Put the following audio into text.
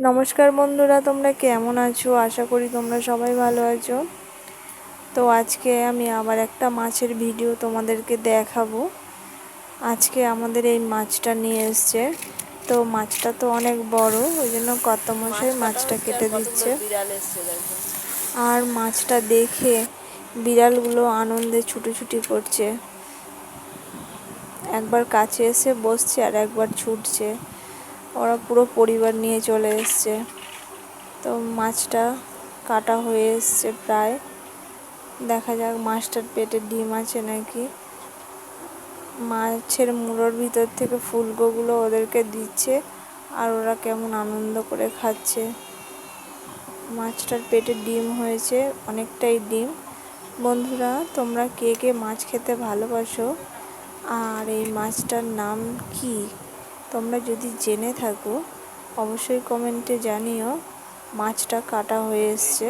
নমস্কার বন্ধুরা, তোমরা কেমন আছো? আশা করি তোমরা সবাই ভালো আছো। তো আজকে আমি আবার একটা মাছের ভিডিও তোমাদেরকে দেখাবো। আজকে আমাদের এই মাছটা নিয়ে এসছে। তো মাছটা তো অনেক বড়, ওই জন্য কর্তামশাই মাছটা কেটে দিচ্ছে। আর মাছটা দেখে বিড়ালগুলো আনন্দে ছুটোছুটি করছে, একবার কাছে এসে বসছে আর একবার ছুটছে। ওরা পুরো পরিবার নিয়ে চলে এসছে। তো মাছটা কাটা হয়ে এসছে প্রায়। দেখা যাক মাছটার পেটে ডিম আছে নাকি। মাছের মুড়োর ভিতর থেকে ফুলকোগুলো ওদেরকে দিচ্ছে আর ওরা কেমন আনন্দ করে খাচ্ছে। মাছটার পেটে ডিম হয়েছে, অনেকটাই ডিম। বন্ধুরা, তোমরা কে কে মাছ খেতে ভালোবাসো আর এই মাছটার নাম কি তোমরা যদি জেনে থাকো অবশ্যই কমেন্টে জানিও। মাছটা কাটা হয়ে এসছে।